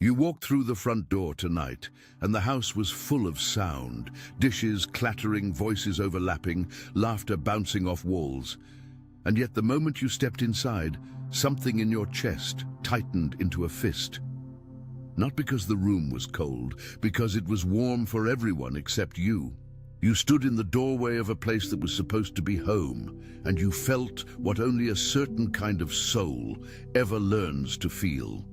You walked through the front door tonight, and the house was full of sound, dishes clattering, voices overlapping, laughter bouncing off walls. And yet the moment you stepped inside, something in your chest tightened into a fist. Not because the room was cold, because it was warm for everyone except you. You stood in the doorway of a place that was supposed to be home, and you felt what only a certain kind of soul ever learns to feel.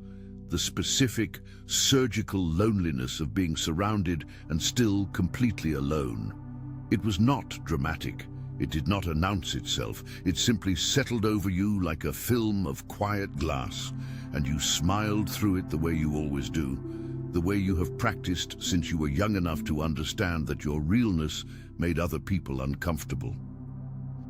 The specific, surgical loneliness of being surrounded and still completely alone. It was not dramatic. It did not announce itself. It simply settled over you like a film of quiet glass, and you smiled through it the way you always do, the way you have practiced since you were young enough to understand that your realness made other people uncomfortable.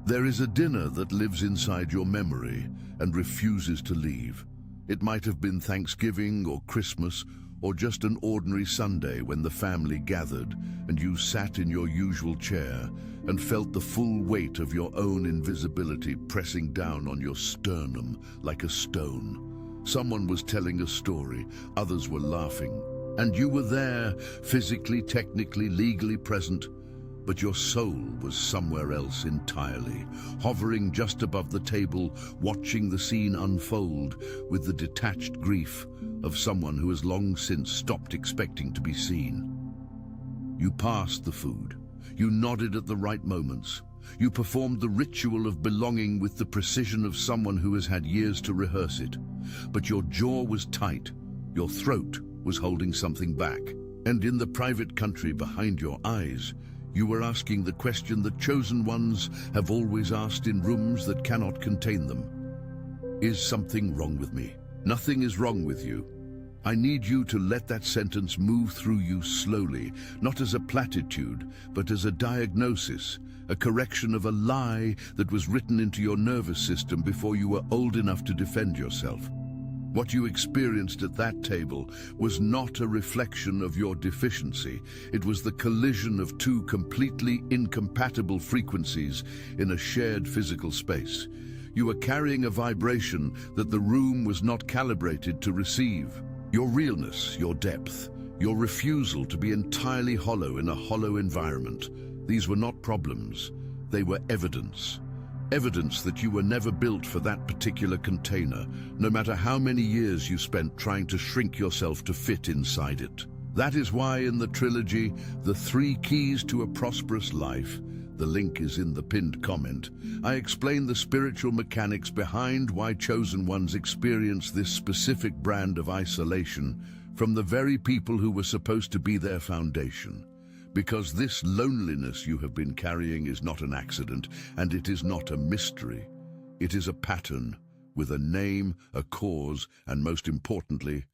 There is a dinner that lives inside your memory and refuses to leave. It might have been Thanksgiving or Christmas or just an ordinary Sunday when the family gathered and you sat in your usual chair and felt the full weight of your own invisibility pressing down on your sternum like a stone. Someone was telling a story, others were laughing, and you were there, physically, technically, legally present, but your soul was somewhere else entirely, hovering just above the table, watching the scene unfold with the detached grief of someone who has long since stopped expecting to be seen. You passed the food. You nodded at the right moments. You performed the ritual of belonging with the precision of someone who has had years to rehearse it. But your jaw was tight. Your throat was holding something back. And in the private country behind your eyes, you were asking the question that chosen ones have always asked in rooms that cannot contain them. Is something wrong with me? Nothing is wrong with you. I need you to let that sentence move through you slowly, not as a platitude, but as a diagnosis, a correction of a lie that was written into your nervous system before you were old enough to defend yourself. What you experienced at that table was not a reflection of your deficiency. It was the collision of two completely incompatible frequencies in a shared physical space. You were carrying a vibration that the room was not calibrated to receive. Your realness, your depth, your refusal to be entirely hollow in a hollow environment. These were not problems. They were evidence. Evidence that you were never built for that particular container, no matter how many years you spent trying to shrink yourself to fit inside it. That is why in the trilogy, The 3 Keys to a Prosperous Life, the link is in the pinned comment, I explain the spiritual mechanics behind why chosen ones experience this specific brand of isolation from the very people who were supposed to be their foundation. Because this loneliness you have been carrying is not an accident, and it is not a mystery. It is a pattern with a name, a cause, and most importantly,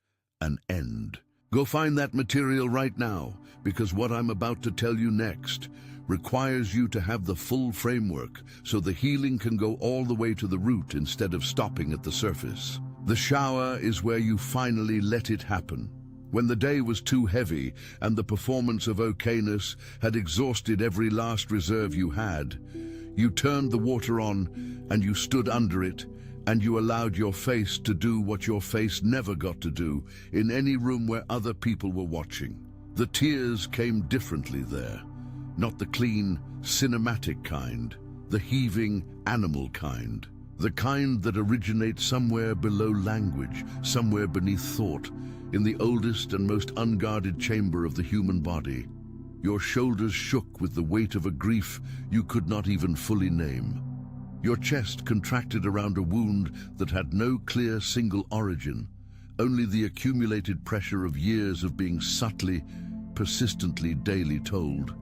an end. Go find that material right now, because what I'm about to tell you next requires you to have the full framework so the healing can go all the way to the root instead of stopping at the surface. The shower is where you finally let it happen. When the day was too heavy and the performance of okayness had exhausted every last reserve you had, you turned the water on and you stood under it and you allowed your face to do what your face never got to do in any room where other people were watching. The tears came differently there, not the clean, cinematic kind, the heaving, animal kind, the kind that originates somewhere below language, somewhere beneath thought, in the oldest and most unguarded chamber of the human body. Your shoulders shook with the weight of a grief you could not even fully name. Your chest contracted around a wound that had no clear single origin, only the accumulated pressure of years of being subtly, persistently, daily told,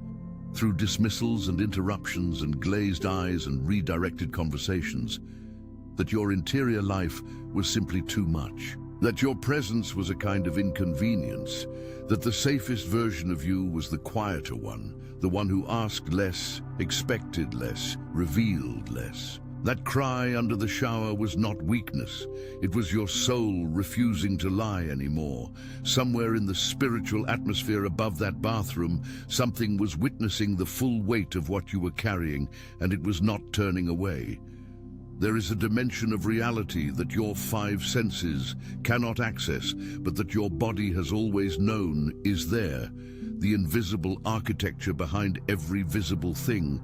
through dismissals and interruptions and glazed eyes and redirected conversations, that your interior life was simply too much. That your presence was a kind of inconvenience, that the safest version of you was the quieter one, the one who asked less, expected less, revealed less. That cry under the shower was not weakness. It was your soul refusing to lie anymore. Somewhere in the spiritual atmosphere above that bathroom, something was witnessing the full weight of what you were carrying, and it was not turning away. There is a dimension of reality that your five senses cannot access, but that your body has always known is there. The invisible architecture behind every visible thing,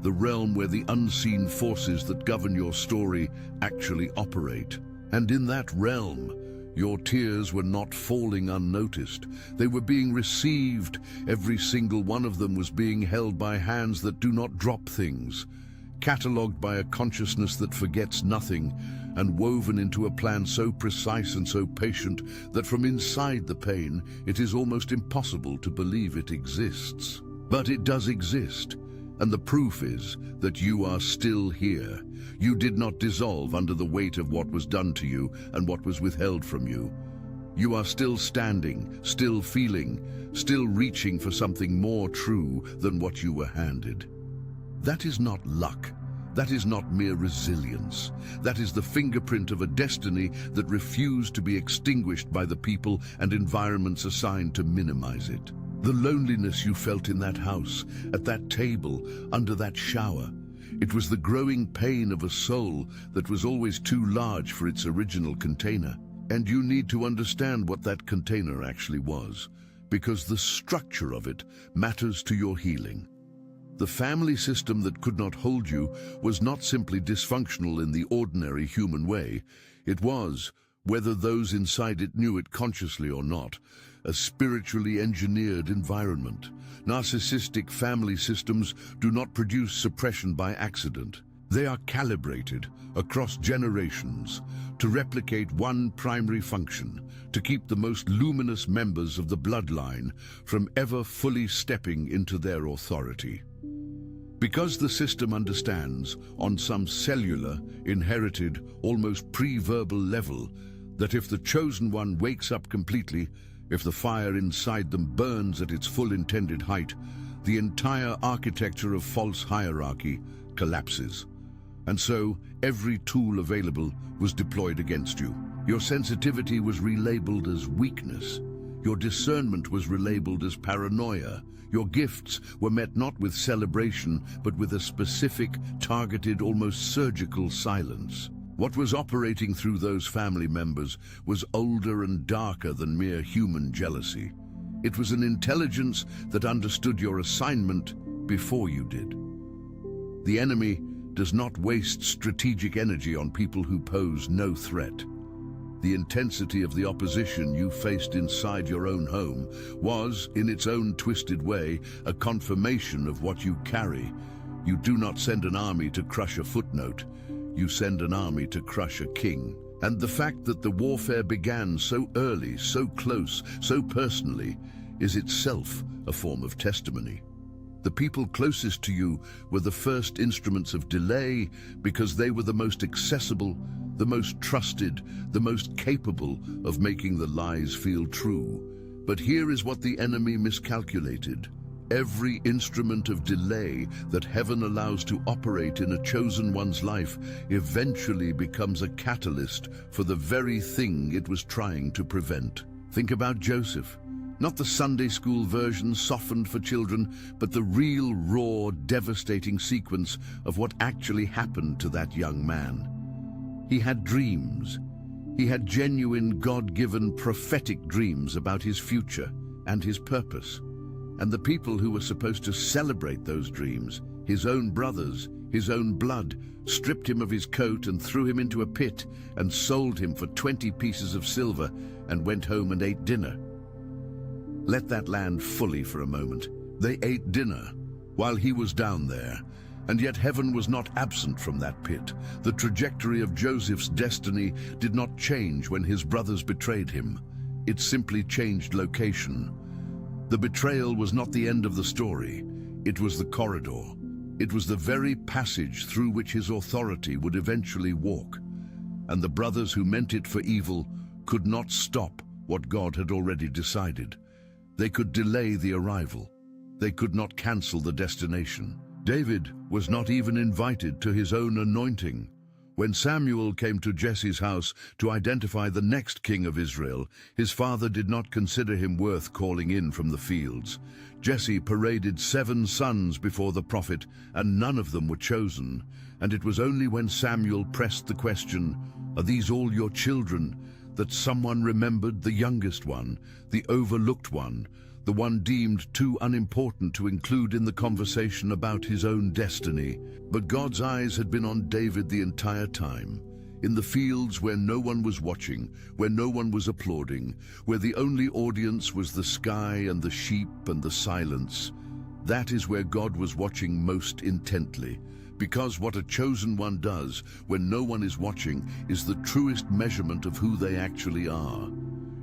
the realm where the unseen forces that govern your story actually operate. And in that realm, your tears were not falling unnoticed. They were being received. Every single one of them was being held by hands that do not drop things, catalogued by a consciousness that forgets nothing, and woven into a plan so precise and so patient that from inside the pain, it is almost impossible to believe it exists. But it does exist, and the proof is that you are still here. You did not dissolve under the weight of what was done to you and what was withheld from you. You are still standing, still feeling, still reaching for something more true than what you were handed. That is not luck. That is not mere resilience. That is the fingerprint of a destiny that refused to be extinguished by the people and environments assigned to minimize it. The loneliness you felt in that house, at that table, under that shower, it was the growing pain of a soul that was always too large for its original container. And you need to understand what that container actually was, because the structure of it matters to your healing. The family system that could not hold you was not simply dysfunctional in the ordinary human way. It was, whether those inside it knew it consciously or not, a spiritually engineered environment. Narcissistic family systems do not produce suppression by accident. They are calibrated across generations to replicate one primary function: to keep the most luminous members of the bloodline from ever fully stepping into their authority. Because the system understands, on some cellular, inherited, almost pre-verbal level, that if the chosen one wakes up completely, if the fire inside them burns at its full intended height, the entire architecture of false hierarchy collapses. And so, every tool available was deployed against you. Your sensitivity was relabeled as weakness. Your discernment was relabeled as paranoia. Your gifts were met not with celebration, but with a specific, targeted, almost surgical silence. What was operating through those family members was older and darker than mere human jealousy. It was an intelligence that understood your assignment before you did. The enemy does not waste strategic energy on people who pose no threat. The intensity of the opposition you faced inside your own home was, in its own twisted way, a confirmation of what you carry. You do not send an army to crush a footnote. You send an army to crush a king. And the fact that the warfare began so early, so close, so personally, is itself a form of testimony. The people closest to you were the first instruments of delay because they were the most accessible, the most trusted, the most capable of making the lies feel true. But here is what the enemy miscalculated. Every instrument of delay that heaven allows to operate in a chosen one's life eventually becomes a catalyst for the very thing it was trying to prevent. Think about Joseph. Not the Sunday school version softened for children, but the real, raw, devastating sequence of what actually happened to that young man. He had dreams. He had genuine, God-given, prophetic dreams about his future and his purpose. And the people who were supposed to celebrate those dreams, his own brothers, his own blood, stripped him of his coat and threw him into a pit and sold him for 20 pieces of silver and went home and ate dinner. Let that land fully for a moment. They ate dinner while he was down there. And yet heaven was not absent from that pit. The trajectory of Joseph's destiny did not change when his brothers betrayed him. It simply changed location. The betrayal was not the end of the story. It was the corridor. It was the very passage through which his authority would eventually walk. And the brothers who meant it for evil could not stop what God had already decided. They could delay the arrival. They could not cancel the destination. David was not even invited to his own anointing. When Samuel came to Jesse's house to identify the next king of Israel, his father did not consider him worth calling in from the fields. Jesse paraded 7 sons before the prophet, and none of them were chosen. And it was only when Samuel pressed the question, "Are these all your children?" that someone remembered the youngest one, the overlooked one, the one deemed too unimportant to include in the conversation about his own destiny. But God's eyes had been on David the entire time. In the fields where no one was watching, where no one was applauding, where the only audience was the sky and the sheep and the silence, that is where God was watching most intently. Because what a chosen one does when no one is watching is the truest measurement of who they actually are.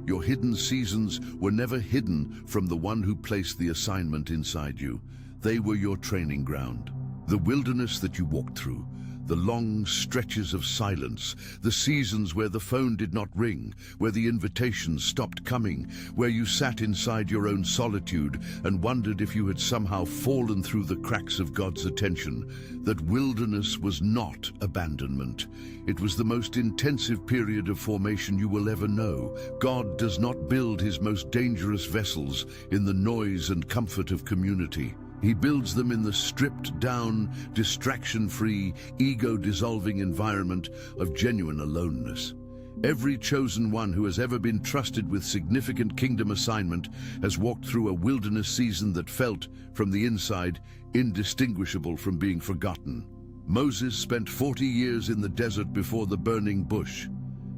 Your hidden seasons were never hidden from the one who placed the assignment inside you. They were your training ground. The wilderness that you walked through, the long stretches of silence, the seasons where the phone did not ring, where the invitations stopped coming, where you sat inside your own solitude and wondered if you had somehow fallen through the cracks of God's attention. That wilderness was not abandonment. It was the most intensive period of formation you will ever know. God does not build his most dangerous vessels in the noise and comfort of community. He builds them in the stripped-down, distraction-free, ego-dissolving environment of genuine aloneness. Every chosen one who has ever been trusted with significant kingdom assignment has walked through a wilderness season that felt, from the inside, indistinguishable from being forgotten. Moses spent 40 years in the desert before the burning bush.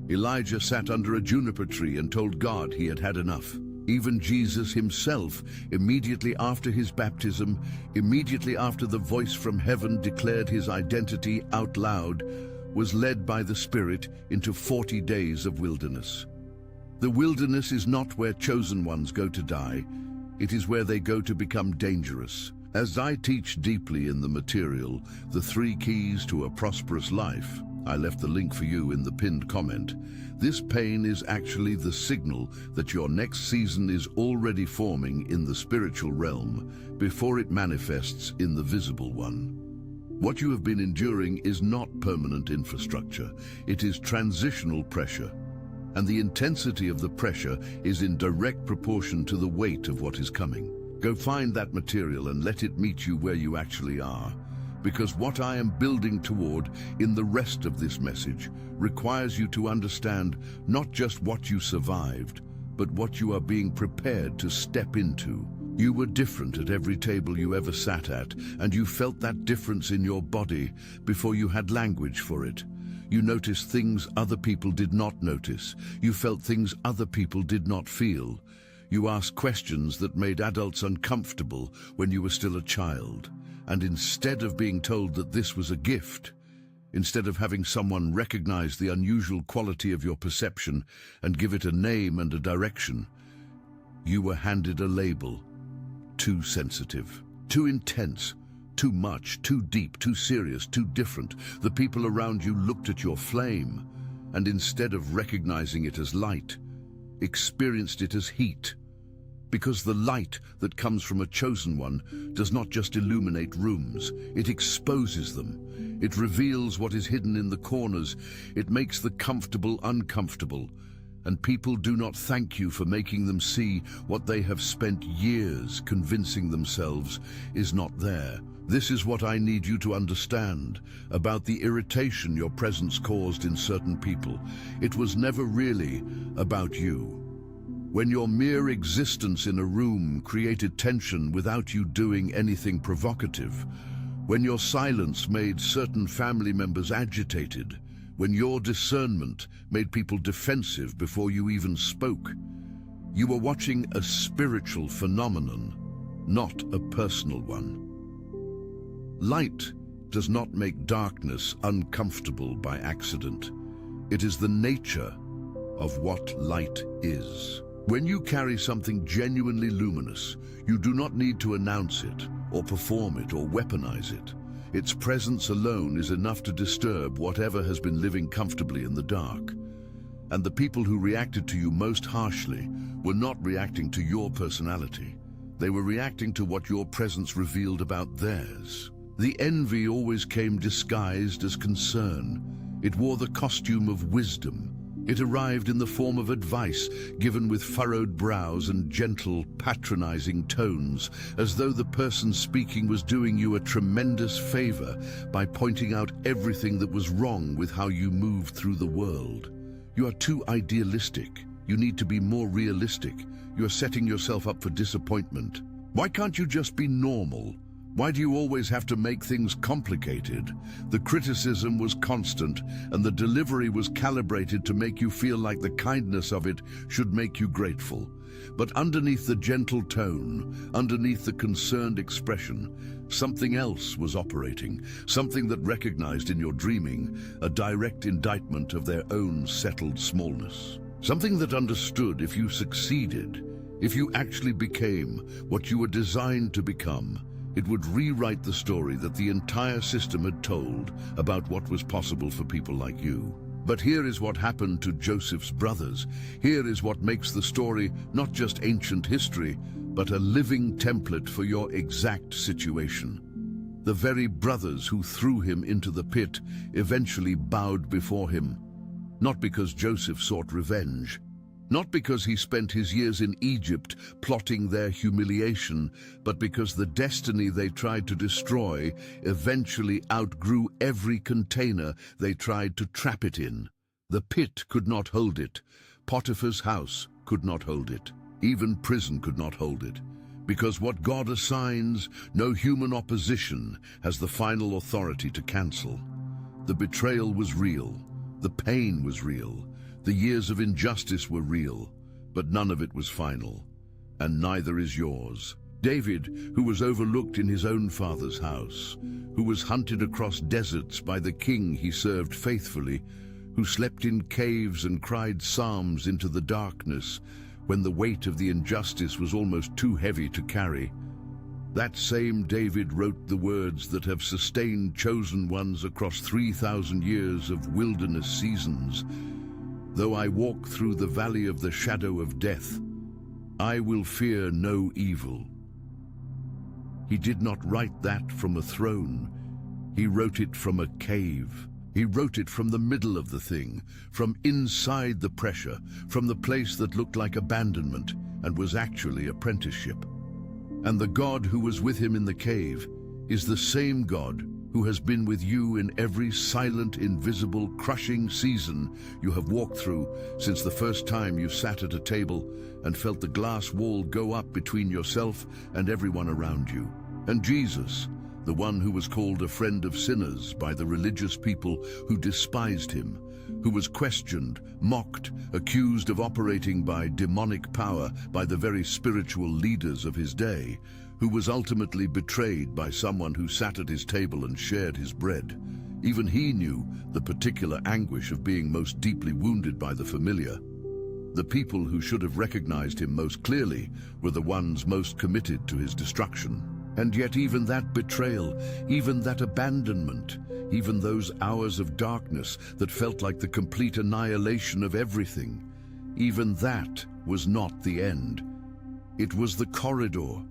Elijah sat under a juniper tree and told God he had had enough. Even Jesus himself, immediately after his baptism, immediately after the voice from heaven declared his identity out loud, was led by the Spirit into 40 days of wilderness. The wilderness is not where chosen ones go to die. It is where they go to become dangerous. As I teach deeply in the material, The 3 Keys to a Prosperous Life, I left the link for you in the pinned comment. This pain is actually the signal that your next season is already forming in the spiritual realm before it manifests in the visible one. What you have been enduring is not permanent infrastructure. It is transitional pressure. And the intensity of the pressure is in direct proportion to the weight of what is coming. Go find that material and let it meet you where you actually are. Because what I am building toward in the rest of this message requires you to understand not just what you survived, but what you are being prepared to step into. You were different at every table you ever sat at, and you felt that difference in your body before you had language for it. You noticed things other people did not notice. You felt things other people did not feel. You asked questions that made adults uncomfortable when you were still a child. And instead of being told that this was a gift, instead of having someone recognize the unusual quality of your perception and give it a name and a direction, you were handed a label. Too sensitive, too intense, too much, too deep, too serious, too different. The people around you looked at your flame, and instead of recognizing it as light, experienced it as heat. Because the light that comes from a chosen one does not just illuminate rooms, it exposes them. It reveals what is hidden in the corners. It makes the comfortable uncomfortable. And people do not thank you for making them see what they have spent years convincing themselves is not there. This is what I need you to understand about the irritation your presence caused in certain people. It was never really about you. When your mere existence in a room created tension without you doing anything provocative, when your silence made certain family members agitated, when your discernment made people defensive before you even spoke, you were watching a spiritual phenomenon, not a personal one. Light does not make darkness uncomfortable by accident. It is the nature of what light is. When you carry something genuinely luminous, you do not need to announce it, or perform it, or weaponize it. Its presence alone is enough to disturb whatever has been living comfortably in the dark. And the people who reacted to you most harshly were not reacting to your personality. They were reacting to what your presence revealed about theirs. The envy always came disguised as concern. It wore the costume of wisdom. It arrived in the form of advice, given with furrowed brows and gentle, patronizing tones, as though the person speaking was doing you a tremendous favor by pointing out everything that was wrong with how you moved through the world. You are too idealistic. You need to be more realistic. You are setting yourself up for disappointment. Why can't you just be normal? Why do you always have to make things complicated? The criticism was constant, and the delivery was calibrated to make you feel like the kindness of it should make you grateful. But underneath the gentle tone, underneath the concerned expression, something else was operating, something that recognized in your dreaming a direct indictment of their own settled smallness. Something that understood if you succeeded, if you actually became what you were designed to become, it would rewrite the story that the entire system had told about what was possible for people like you. But here is what happened to Joseph's brothers. Here is what makes the story not just ancient history, but a living template for your exact situation. The very brothers who threw him into the pit eventually bowed before him, not because Joseph sought revenge, not because he spent his years in Egypt plotting their humiliation, but because the destiny they tried to destroy eventually outgrew every container they tried to trap it in. The pit could not hold it. Potiphar's house could not hold it. Even prison could not hold it. Because what God assigns, no human opposition has the final authority to cancel. The betrayal was real. The pain was real. The years of injustice were real, but none of it was final, and neither is yours. David, who was overlooked in his own father's house, who was hunted across deserts by the king he served faithfully, who slept in caves and cried psalms into the darkness when the weight of the injustice was almost too heavy to carry. That same David wrote the words that have sustained chosen ones across 3,000 years of wilderness seasons. Though I walk through the valley of the shadow of death, I will fear no evil. He did not write that from a throne. He wrote it from a cave. He wrote it from the middle of the thing, from inside the pressure, from the place that looked like abandonment and was actually apprenticeship. And the God who was with him in the cave is the same God who has been with you in every silent, invisible, crushing season you have walked through since the first time you sat at a table and felt the glass wall go up between yourself and everyone around you. And Jesus, the one who was called a friend of sinners by the religious people who despised him, who was questioned, mocked, accused of operating by demonic power by the very spiritual leaders of his day, who was ultimately betrayed by someone who sat at his table and shared his bread. Even he knew the particular anguish of being most deeply wounded by the familiar. The people who should have recognized him most clearly were the ones most committed to his destruction. And yet even that betrayal, even that abandonment, even those hours of darkness that felt like the complete annihilation of everything, even that was not the end. It was the corridor.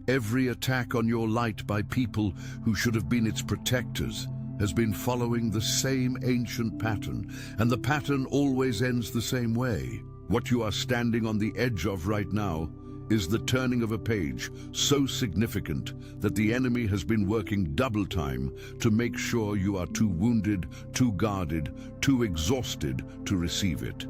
Every attack on your light by people who should have been its protectors has been following the same ancient pattern, and the pattern always ends the same way. What you are standing on the edge of right now is the turning of a page so significant that the enemy has been working double time to make sure you are too wounded, too guarded, too exhausted to receive it.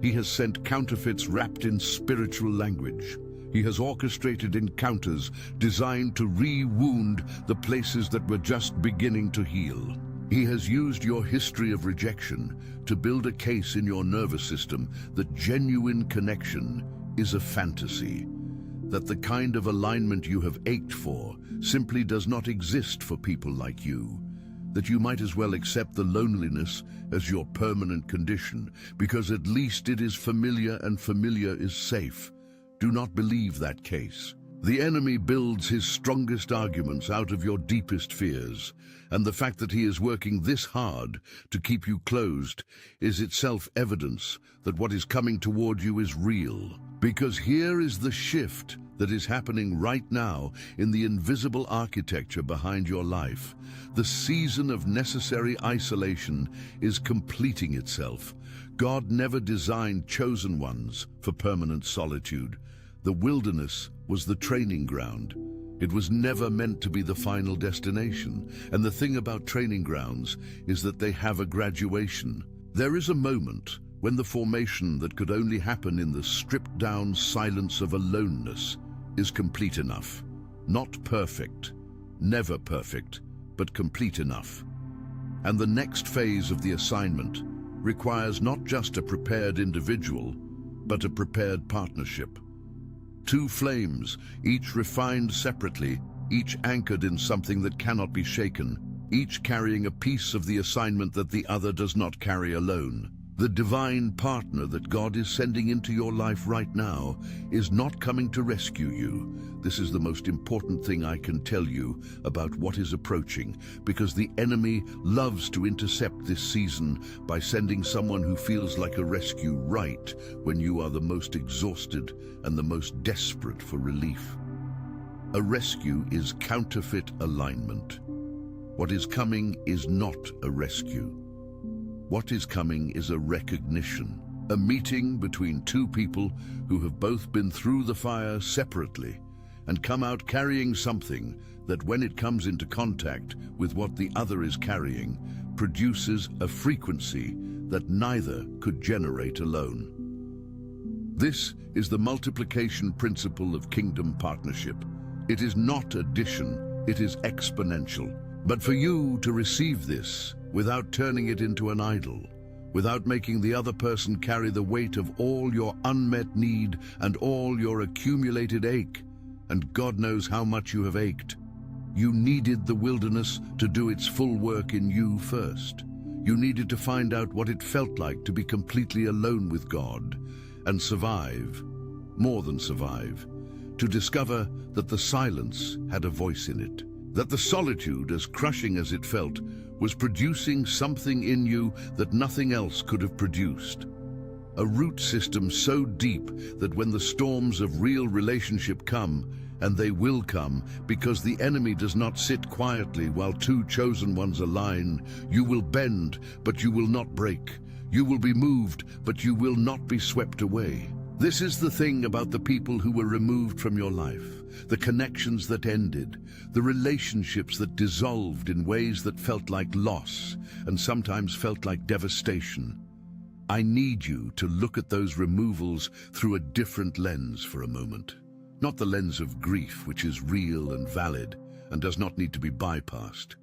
He has sent counterfeits wrapped in spiritual language. He has orchestrated encounters designed to re-wound the places that were just beginning to heal. He has used your history of rejection to build a case in your nervous system that genuine connection is a fantasy, that the kind of alignment you have ached for simply does not exist for people like you, that you might as well accept the loneliness as your permanent condition, because at least it is familiar and familiar is safe. Do not believe that case. The enemy builds his strongest arguments out of your deepest fears, and the fact that he is working this hard to keep you closed is itself evidence that what is coming toward you is real. Because here is the shift that is happening right now in the invisible architecture behind your life. The season of necessary isolation is completing itself. God never designed chosen ones for permanent solitude. The wilderness was the training ground. It was never meant to be the final destination. And the thing about training grounds is that they have a graduation. There is a moment when the formation that could only happen in the stripped-down silence of aloneness is complete enough. Not perfect, never perfect, but complete enough. And the next phase of the assignment requires not just a prepared individual, but a prepared partnership. Two flames, each refined separately, each anchored in something that cannot be shaken, each carrying a piece of the assignment that the other does not carry alone. The divine partner that God is sending into your life right now is not coming to rescue you. This is the most important thing I can tell you about what is approaching, because the enemy loves to intercept this season by sending someone who feels like a rescue right when you are the most exhausted and the most desperate for relief. A rescue is counterfeit alignment. What is coming is not a rescue. What is coming is a recognition, a meeting between two people who have both been through the fire separately and come out carrying something that, when it comes into contact with what the other is carrying, produces a frequency that neither could generate alone. This is the multiplication principle of kingdom partnership. It is not addition, it is exponential. But for you to receive this without turning it into an idol, without making the other person carry the weight of all your unmet need and all your accumulated ache, and God knows how much you have ached, you needed the wilderness to do its full work in you first. You needed to find out what it felt like to be completely alone with God and survive, more than survive, to discover that the silence had a voice in it. That the solitude, as crushing as it felt, was producing something in you that nothing else could have produced. A root system so deep that when the storms of real relationship come, and they will come because the enemy does not sit quietly while two chosen ones align, you will bend, but you will not break. You will be moved, but you will not be swept away. This is the thing about the people who were removed from your life, the connections that ended, the relationships that dissolved in ways that felt like loss and sometimes felt like devastation. I need you to look at those removals through a different lens for a moment. Not the lens of grief, which is real and valid and does not need to be bypassed,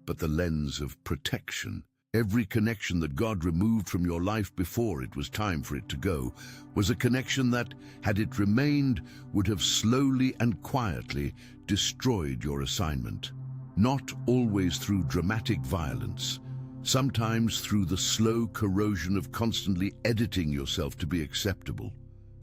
but the lens of protection. Every connection that God removed from your life before it was time for it to go was a connection that, had it remained, would have slowly and quietly destroyed your assignment. Not always through dramatic violence, sometimes through the slow corrosion of constantly editing yourself to be acceptable.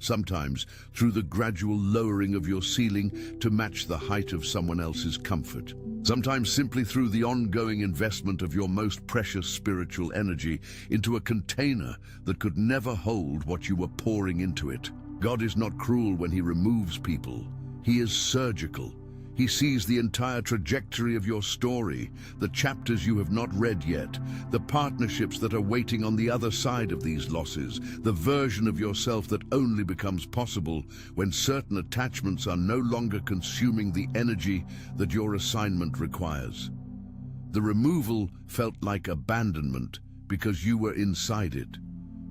Sometimes through the gradual lowering of your ceiling to match the height of someone else's comfort. Sometimes simply through the ongoing investment of your most precious spiritual energy into a container that could never hold what you were pouring into it. God is not cruel when He removes people. He is surgical. He sees the entire trajectory of your story, the chapters you have not read yet, the partnerships that are waiting on the other side of these losses, the version of yourself that only becomes possible when certain attachments are no longer consuming the energy that your assignment requires. The removal felt like abandonment because you were inside it.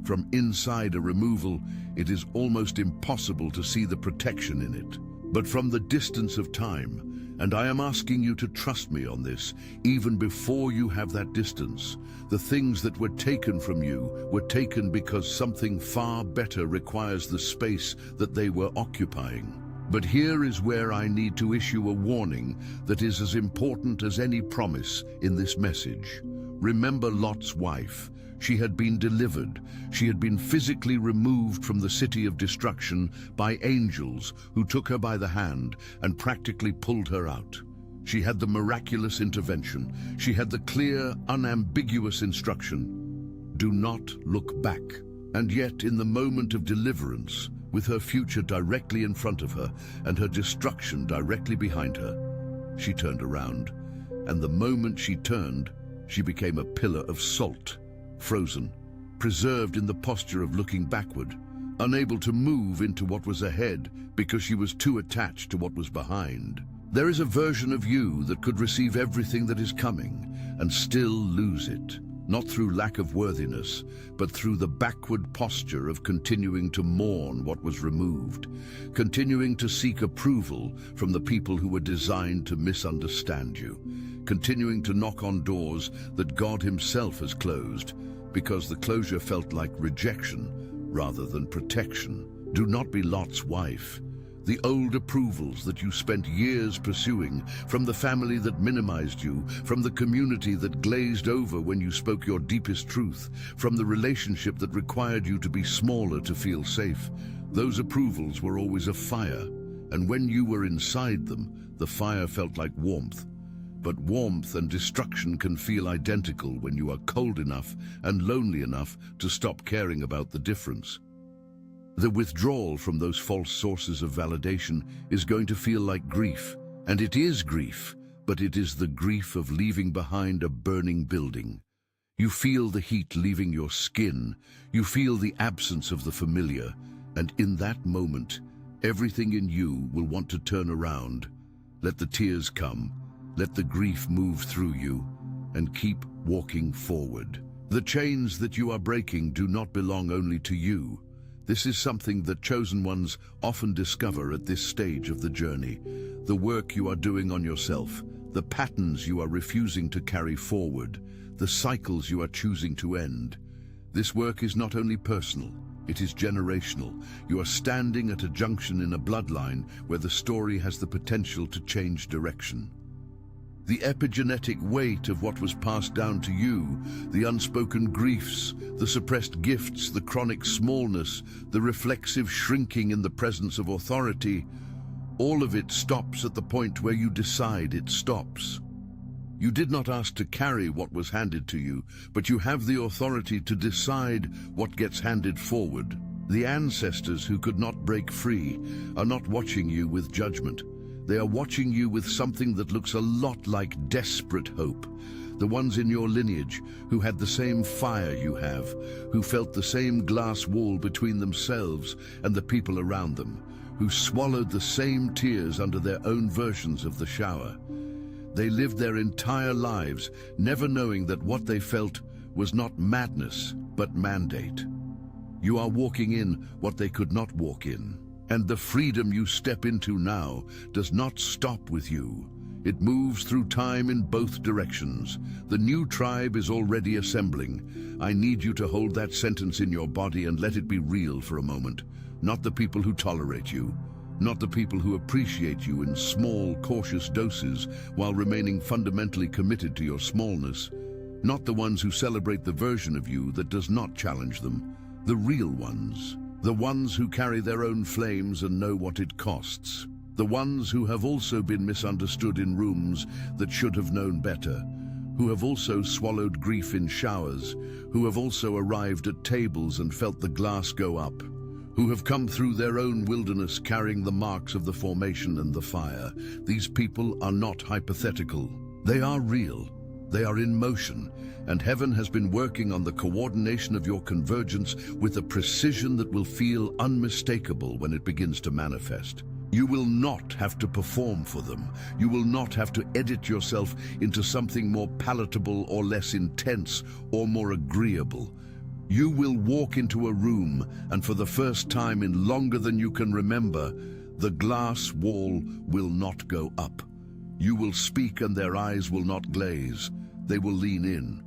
From inside a removal, it is almost impossible to see the protection in it. But from the distance of time, and I am asking you to trust me on this, even before you have that distance, the things that were taken from you were taken because something far better requires the space that they were occupying. But here is where I need to issue a warning that is as important as any promise in this message. Remember Lot's wife. She had been delivered. She had been physically removed from the city of destruction by angels who took her by the hand and practically pulled her out. She had the miraculous intervention. She had the clear, unambiguous instruction: do not look back. And yet, in the moment of deliverance, with her future directly in front of her and her destruction directly behind her, she turned around. And the moment she turned, she became a pillar of salt. Frozen, preserved in the posture of looking backward, unable to move into what was ahead because she was too attached to what was behind. There is a version of you that could receive everything that is coming and still lose it, not through lack of worthiness, but through the backward posture of continuing to mourn what was removed, continuing to seek approval from the people who were designed to misunderstand you, continuing to knock on doors that God Himself has closed, because the closure felt like rejection rather than protection. Do not be Lot's wife. The old approvals that you spent years pursuing, from the family that minimized you, from the community that glazed over when you spoke your deepest truth, from the relationship that required you to be smaller to feel safe, those approvals were always a fire, and when you were inside them, the fire felt like warmth. But warmth and destruction can feel identical when you are cold enough and lonely enough to stop caring about the difference. The withdrawal from those false sources of validation is going to feel like grief, and it is grief, but it is the grief of leaving behind a burning building. You feel the heat leaving your skin, you feel the absence of the familiar, and in that moment, everything in you will want to turn around. Let the tears come. Let the grief move through you, and keep walking forward. The chains that you are breaking do not belong only to you. This is something that chosen ones often discover at this stage of the journey. The work you are doing on yourself, the patterns you are refusing to carry forward, the cycles you are choosing to end. This work is not only personal, it is generational. You are standing at a junction in a bloodline where the story has the potential to change direction. The epigenetic weight of what was passed down to you, the unspoken griefs, the suppressed gifts, the chronic smallness, the reflexive shrinking in the presence of authority, all of it stops at the point where you decide it stops. You did not ask to carry what was handed to you, but you have the authority to decide what gets handed forward. The ancestors who could not break free are not watching you with judgment. They are watching you with something that looks a lot like desperate hope. The ones in your lineage who had the same fire you have, who felt the same glass wall between themselves and the people around them, who swallowed the same tears under their own versions of the shower. They lived their entire lives never knowing that what they felt was not madness, but mandate. You are walking in what they could not walk in. And the freedom you step into now does not stop with you. It moves through time in both directions. The new tribe is already assembling. I need you to hold that sentence in your body and let it be real for a moment. Not the people who tolerate you, not the people who appreciate you in small, cautious doses while remaining fundamentally committed to your smallness, not the ones who celebrate the version of you that does not challenge them, the real ones. The ones who carry their own flames and know what it costs. The ones who have also been misunderstood in rooms that should have known better. Who have also swallowed grief in showers. Who have also arrived at tables and felt the glass go up. Who have come through their own wilderness carrying the marks of the formation and the fire. These people are not hypothetical. They are real. They are in motion, and heaven has been working on the coordination of your convergence with a precision that will feel unmistakable when it begins to manifest. You will not have to perform for them. You will not have to edit yourself into something more palatable or less intense or more agreeable. You will walk into a room, and for the first time in longer than you can remember, the glass wall will not go up. You will speak and their eyes will not glaze. They will lean in.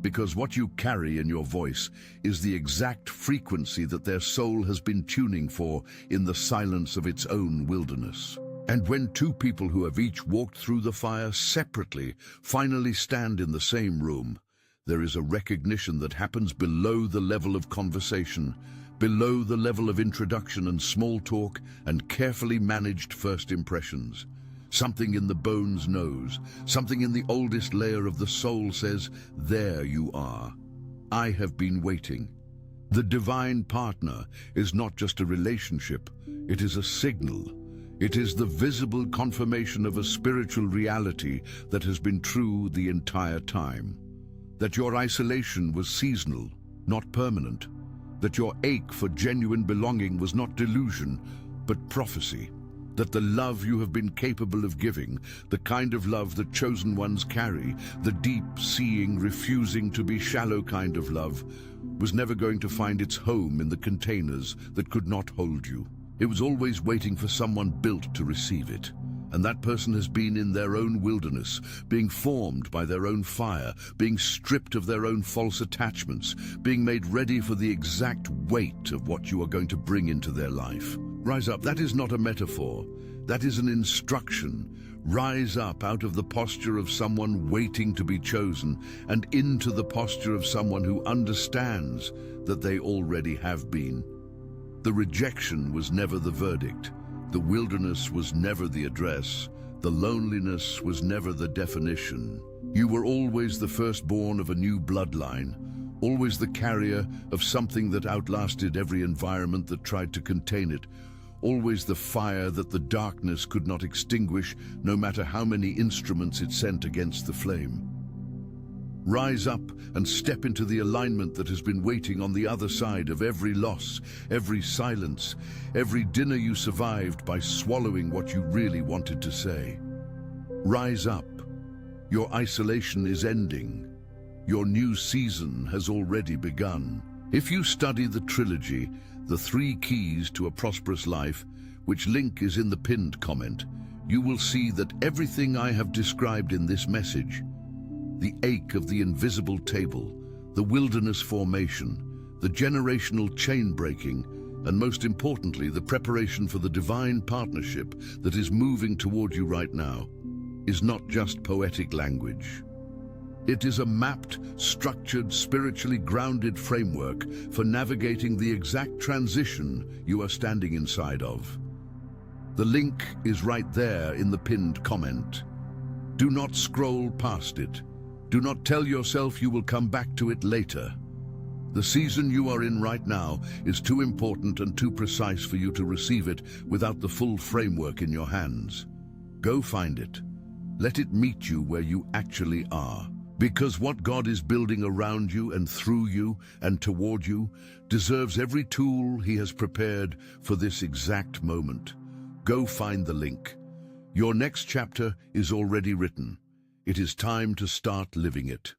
Because what you carry in your voice is the exact frequency that their soul has been tuning for in the silence of its own wilderness. And when two people who have each walked through the fire separately finally stand in the same room, there is a recognition that happens below the level of conversation, below the level of introduction and small talk and carefully managed first impressions. Something in the bones knows, something in the oldest layer of the soul says, there you are. I have been waiting. The divine partner is not just a relationship, it is a signal. It is the visible confirmation of a spiritual reality that has been true the entire time. That your isolation was seasonal, not permanent, that your ache for genuine belonging was not delusion, but prophecy, that the love you have been capable of giving, the kind of love that chosen ones carry, the deep, seeing, refusing to be shallow kind of love, was never going to find its home in the containers that could not hold you. It was always waiting for someone built to receive it. And that person has been in their own wilderness, being formed by their own fire, being stripped of their own false attachments, being made ready for the exact weight of what you are going to bring into their life. Rise up. That is not a metaphor. That is an instruction. Rise up out of the posture of someone waiting to be chosen and into the posture of someone who understands that they already have been. The rejection was never the verdict. The wilderness was never the address. The loneliness was never the definition. You were always the firstborn of a new bloodline, always the carrier of something that outlasted every environment that tried to contain it, always the fire that the darkness could not extinguish, no matter how many instruments it sent against the flame. Rise up and step into the alignment that has been waiting on the other side of every loss, every silence, every dinner you survived by swallowing what you really wanted to say. Rise up. Your isolation is ending. Your new season has already begun. If you study the trilogy, The 3 Keys to a Prosperous Life, which link is in the pinned comment, you will see that everything I have described in this message, the ache of the invisible table, the wilderness formation, the generational chain breaking, and most importantly, the preparation for the divine partnership that is moving toward you right now, is not just poetic language. It is a mapped, structured, spiritually grounded framework for navigating the exact transition you are standing inside of. The link is right there in the pinned comment. Do not scroll past it. Do not tell yourself you will come back to it later. The season you are in right now is too important and too precise for you to receive it without the full framework in your hands. Go find it. Let it meet you where you actually are. Because what God is building around you and through you and toward you deserves every tool He has prepared for this exact moment. Go find the link. Your next chapter is already written. It is time to start living it.